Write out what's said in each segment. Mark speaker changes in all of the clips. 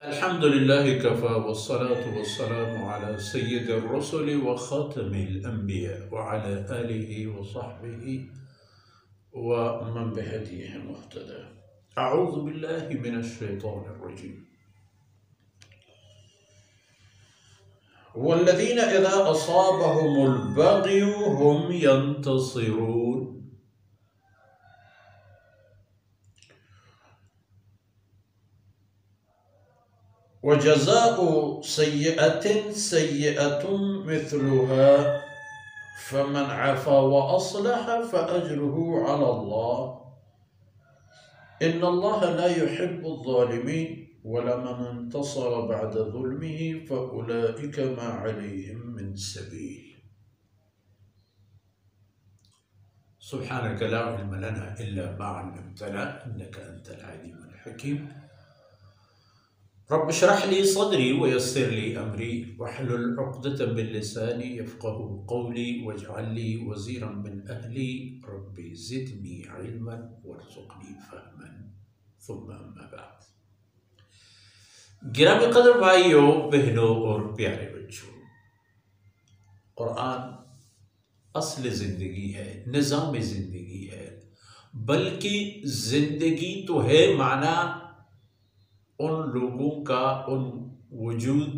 Speaker 1: الحمد لله كفى والصلاة والسلام على سيد الرسل وخاتم الأنبياء وعلى آله وصحبه ومن بهديه مهتدى. أعوذ بالله من الشيطان الرجيم. والذين إذا أصابهم البغي هم ينتصرون. وجزاء سيئة سيئة مثلها فمن عفا وأصلح فأجره على الله إن الله لا يحب الظالمين ولمن انتصر بعد ظلمه فأولئك ما عليهم من سبيل. سبحانك لا علم لنا إلا ما علمتنا إنك أنت العليم الحكيم. رب اشرح لي صدري ويسر لي أمري واحلل عقدة من لساني يفقه قولي واجعل لي وزيرا من أهلي ربي زدني علما وارزقني فهما ثم أما بعد. گرامی قدر بھائیوں، بہنوں اور پیارے بچوں، قرآن اصل زندگی ہے، نظام زندگی ہے، بلکہ زندگی تو ہے معنی ان لوگوں کا، ان وجود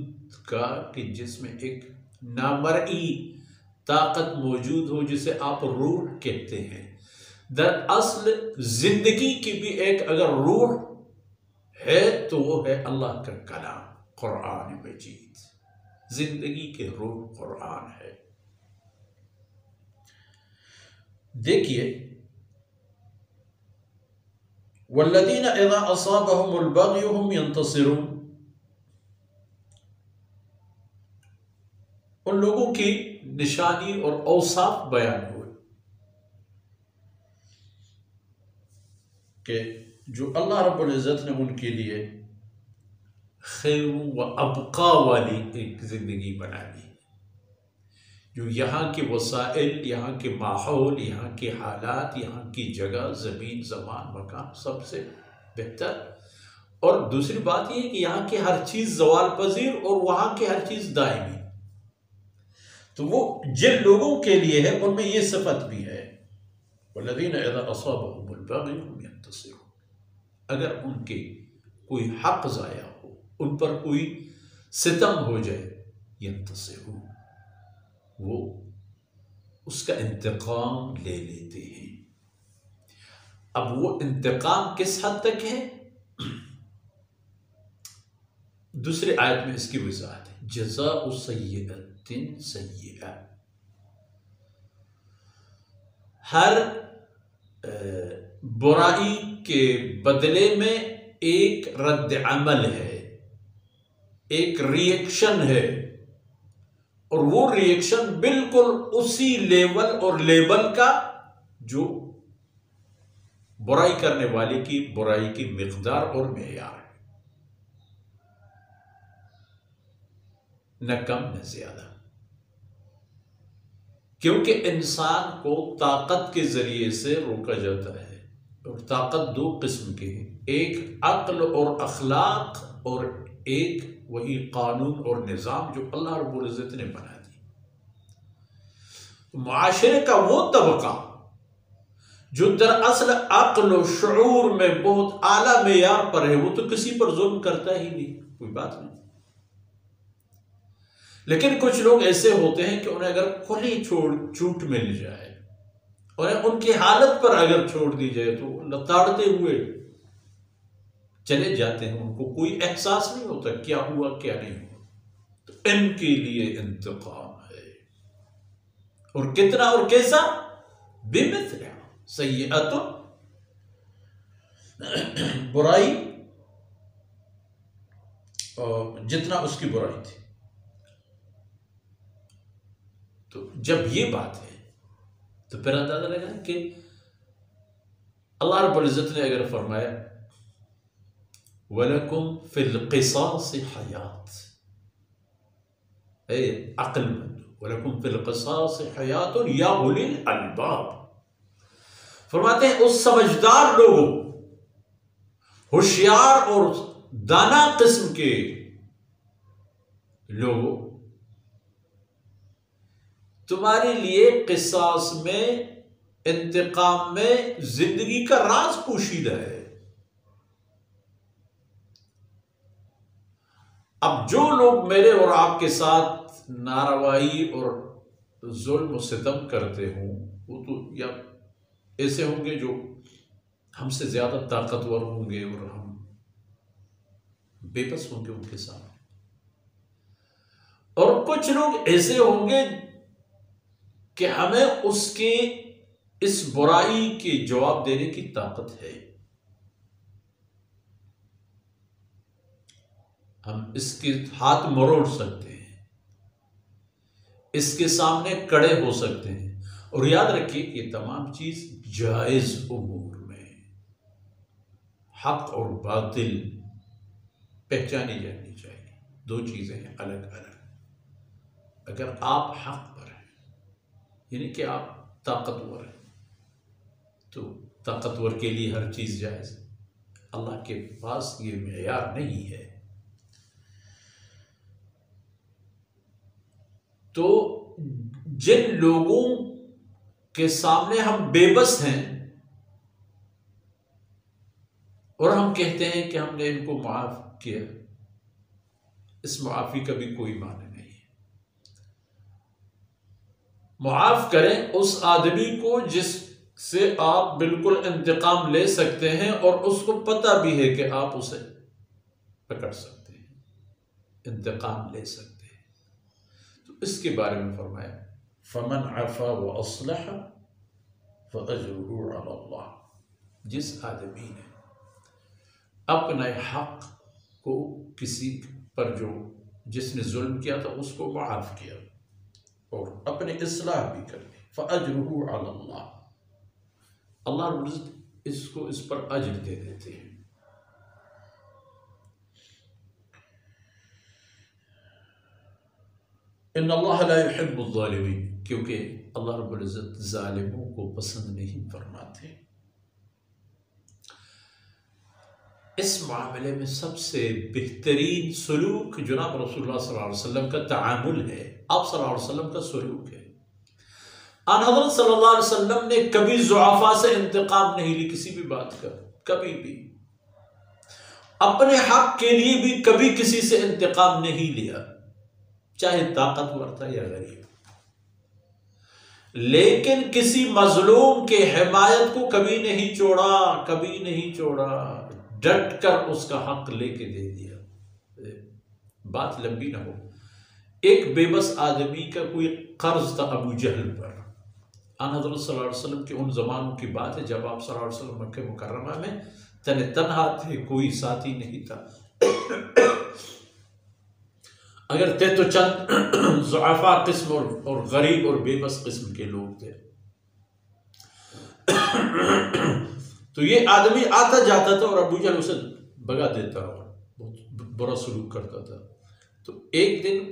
Speaker 1: کا کہ جس میں ایک نامرئی طاقت موجود ہو جسے آپ روح کہتے ہیں. دراصل زندگی کی بھی ایک اگر روح ہے تو وہ ہے اللہ کا کلام قرآن مجید. زندگی کے روح قرآن ہے. دیکھیے، والذین اذا اصابهم البغی هم ينتصرون، ان لوگوں کی نشانی اور اوصاف بیان ہوئے کہ جو اللہ رب العزت نے ان کے لیے خیر و ابقا والی ایک زندگی بنا دی، جو یہاں کے وسائل، یہاں کے ماحول، یہاں کے حالات، یہاں کی جگہ، زمین، زمان، مکان سب سے بہتر. اور دوسری بات یہ ہے کہ یہاں کی ہر چیز زوال پذیر اور وہاں کی ہر چیز دائمی. تو وہ جن لوگوں کے لیے ہے ان میں یہ صفت بھی ہے، والذین اذا اصابهم البغی هم ينتصرون. اگر ان کے کوئی حق ضائع ہو، ان پر کوئی ستم ہو جائے، ینتصرون، وہ اس کا انتقام لے لیتے ہیں. اب وہ انتقام کس حد تک ہے؟ دوسری آیت میں اس کی وضاحت ہے، جزاء سیئۃ سیئہ. ہر برائی کے بدلے میں ایک رد عمل ہے، ایک ریئیکشن ہے، اور وہ ریئیکشن بالکل اسی لیول اور لیبل کا جو برائی کرنے والے کی برائی کی مقدار اور معیار ہے، نہ کم نہ زیادہ. کیونکہ انسان کو طاقت کے ذریعے سے روکا جاتا ہے، اور طاقت دو قسم کی ہے، ایک عقل اور اخلاق، اور ایک وہی قانون اور نظام جو اللہ رب العزت نے بنا دی. معاشرے کا وہ طبقہ جو دراصل عقل و شعور میں بہت اعلیٰ معیار پر ہے، وہ تو کسی پر ظلم کرتا ہی نہیں، کوئی بات نہیں. لیکن کچھ لوگ ایسے ہوتے ہیں کہ انہیں اگر کھلی چھوٹ مل جائے، انہیں ان کی حالت پر اگر چھوڑ دی جائے تو لتاڑتے ہوئے چلے جاتے ہیں، ان کو کوئی احساس نہیں ہوتا کیا ہوا کیا نہیں ہوا. تو ان کے لیے انتقام ہے، اور کتنا اور کیسا؟ بمثل سیئۃ، برائی جتنا اس کی برائی تھی. تو جب یہ بات ہے تو پھر اندازہ لگا کہ اللہ رب العزت نے اگر فرمایا وَلَكُمْ فِي الْقِصَاصِ حَيَاتٌ، اے عقل مند، وَلَكُمْ فِي الْقِصَاصِ حَيَاتٌ یا اُولِي الْأَلْبَابِ، فرماتے ہیں اس سمجھدار لوگوں، ہوشیار اور دانا قسم کے لوگوں، تمہارے لیے قصاص میں، انتقام میں زندگی کا راز پوشیدہ ہے۔ اب جو لوگ میرے اور آپ کے ساتھ ناروائی اور ظلم و ستم کرتے ہوں، وہ تو یا ایسے ہوں گے جو ہم سے زیادہ طاقتور ہوں گے اور ہم بے بس ہوں گے ان کے سامنے، اور کچھ لوگ ایسے ہوں گے کہ ہمیں اس برائی کے جواب دینے کی طاقت ہے، ہم اس کے ہاتھ مروڑ سکتے ہیں، اس کے سامنے کڑے ہو سکتے ہیں۔ اور یاد رکھیے کہ یہ تمام چیز جائز امور میں، حق اور باطل پہچانی جانی چاہیے، دو چیزیں ہیں الگ الگ۔ اگر آپ حق پر ہیں، یعنی کہ آپ طاقتور ہیں، تو طاقتور کے لیے ہر چیز جائز ہے۔ اللہ کے پاس یہ معیار نہیں ہے۔ تو جن لوگوں کے سامنے ہم بے بس ہیں اور ہم کہتے ہیں کہ ہم نے ان کو معاف کیا، اس معافی کا بھی کوئی معنی نہیں ہے۔ معاف کریں اس آدمی کو جس سے آپ بالکل انتقام لے سکتے ہیں اور اس کو پتہ بھی ہے کہ آپ اسے پکڑ سکتے ہیں، انتقام لے سکتے ہیں۔ تو اس کے بارے میں فرمایا فَمَنْ عَفَا وَأَصْلَحَ فَأَجْرُهُ عَلَى اللَّهِ، جس آدمی نے اپنے حق کو کسی پر جس نے ظلم کیا تھا اس کو معاف کیا اور اپنے اصلاح بھی کر دی، فَأَجْرُهُ عَلَى اللَّهِ، اللہ رب العزت اس پر اجر دے دیتے ہیں۔ ان اللہ لا يحب الظالمین، کیونکہ اللہ رب العزت ظالموں کو پسند نہیں فرماتے۔ اس معاملے میں سب سے بہترین سلوک جناب رسول اللہ صلی اللہ علیہ وسلم کا تعامل ہے، آپ صلی اللہ علیہ وسلم کا سلوک ہے۔ آن حضرت صلی اللہ علیہ وسلم نے کبھی ضعفاء سے انتقام نہیں لی کسی بھی بات کا، کبھی بھی اپنے حق کے لیے بھی کبھی کسی سے انتقام نہیں لیا، چاہے طاقتور تھا یا غریب، لیکن کسی مظلوم کے حمایت کو کبھی نہیں چھوڑا، کبھی نہیں چھوڑا، ڈٹ کر اس کا حق لے کے دے دیا۔ بات لمبی نہ ہو، ایک بے بس آدمی کا کوئی قرض تھا ابو جہل پر، آن حضرت صلی اللہ علیہ وسلم کے ان زمانوں کی بات ہے جب آپ صلی اللہ علیہ وسلم مکہ مکرمہ میں تنہا تھے، کوئی ساتھی نہیں تھا، اگر تھے تو چند ضعفاء قسم اور غریب اور بے بس قسم کے لوگ تھے۔ تو یہ آدمی آتا جاتا تھا اور ابو جہل اسے بگا دیتا اور بہت برا سلوک کرتا تھا۔ تو ایک دن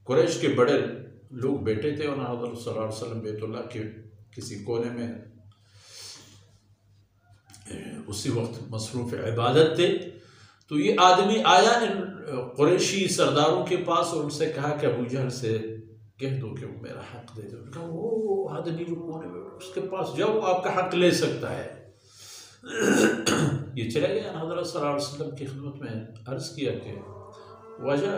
Speaker 1: قریش کے بڑے لوگ بیٹھے تھے اور حضرت صلی اللہ علیہ وسلم بیت اللہ کے کسی کونے میں اسی وقت مصروف عبادت تھے۔ تو یہ آدمی آیا ان قریشی سرداروں کے پاس اور ان سے کہا کہ ابو جہل سے کہہ دو کہ وہ میرا حق دے دو۔ کہا وہ آدمی جو کونے میں اس کے پاس جاؤ، وہ آپ کا حق لے سکتا ہے۔ یہ چلے گئے، حضرت صلی اللہ علیہ وسلم کی خدمت میں عرض کیا کہ وجہ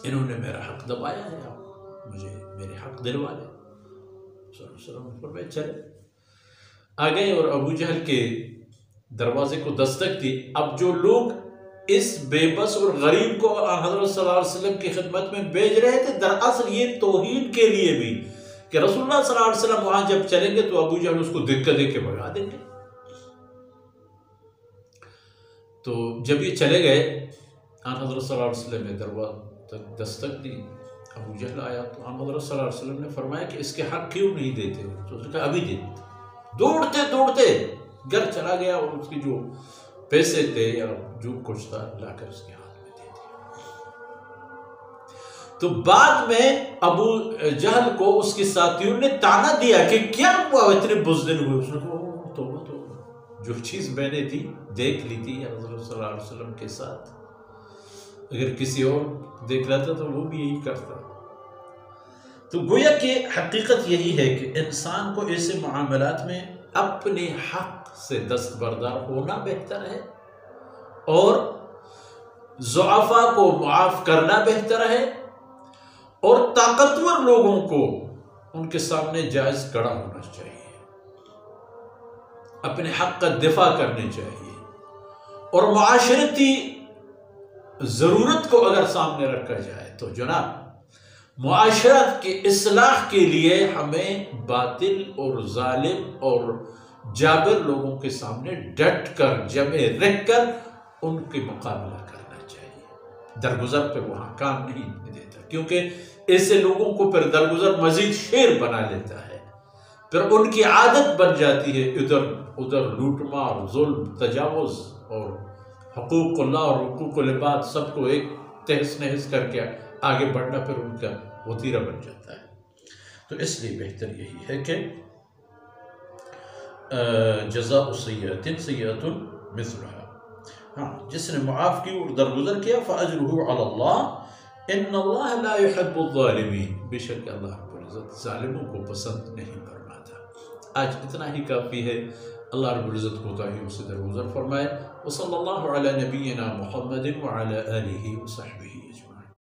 Speaker 1: انہوں نے میرا حق دبایا ہے، آپ مجھے میرے حق دلوا لیں۔ صلی اللہ علیہ وسلم فرمایا چلے، آ گئے اور ابو جہل کے دروازے کو دستک دی۔ اب جو لوگ اس بے بس اور غریب کو حضرت صلی اللہ علیہ وسلم کی خدمت میں بھیج رہے تھے، دراصل یہ توہین کے لیے بھی کہ رسول اللہ صلی اللہ علیہ وسلم وہاں جب چلیں گے تو ابو جہل اس کو دھکا دے کے بھگا دیں گے۔ تو جب یہ چلے گئے، حضرت صلی اللہ علیہ وسلم نے دروازے تک دستک دی، ابو جہل آیا تو حضرت صلی اللہ علیہ وسلم نے فرمایا کہ اس کے حق کیوں نہیں دیتے؟ تو اس نے کہا ابھی دے۔ دوڑتے دوڑتے گھر چلا گیا اور اس کے جو پیسے تھے یا جو کچھ تھا لا کر اس کے ہاتھ میں دے دیا۔ تو بعد میں ابو جہل کو اس کے ساتھیوں نے تانا دیا کہ کیا ہوا اتنے بزدل ہوئے؟ اس نے کہا توبہ توبہ، جو چیز میں نے تھی دیکھ لی تھی حضرت صلی اللہ علیہ وسلم کے ساتھ، اگر کسی اور دیکھ لیتا تو وہ بھی یہی کرتا۔ تو گویا کہ حقیقت یہی ہے کہ انسان کو ایسے معاملات میں اپنے حق سے دستبردار ہونا بہتر ہے، اور ضعفاء کو معاف کرنا بہتر ہے، اور طاقتور لوگوں کو ان کے سامنے جائز کھڑا ہونا چاہیے، اپنے حق کا دفاع کرنے چاہیے، اور معاشرتی ضرورت کو اگر سامنے رکھا جائے تو جناب معاشرت کی اصلاح کے لیے ہمیں باطل اور ظالم اور جابر لوگوں کے سامنے ڈٹ کر جمع رہ کر ان کے مقابلہ کرنا چاہیے۔ درگزر پہ وہاں کام نہیں دیتا، کیونکہ ایسے لوگوں کو پھر درگزر مزید شیر بنا لیتا ہے، پھر ان کی عادت بن جاتی ہے ادھر ادھر لوٹ مار، ظلم، تجاوز اور حقوق اللہ اور حقوق العباد سب کو ایک تہس نہس کر کے آگے بڑھنا پھر ان کا وتیرہ بن جاتا ہے۔ تو اس لیے بہتر یہی ہے کہ جزاء سیئۃ سیئۃ مثلها، ہاں جس نے معاف کی اور درگزر کیا فاجرہ علی اللہ ان اللہ لا يحب الظالمین، بے شک اللہ رب العزت ظالموں کو پسند نہیں فرماتا۔ آج اتنا ہی کافی ہے، اللہ رب العزت کوتاہیوں سے درگزر فرمائے۔ وصلی اللہ علی نبینا محمد وعلی آلہ وصحبہ اجمعین۔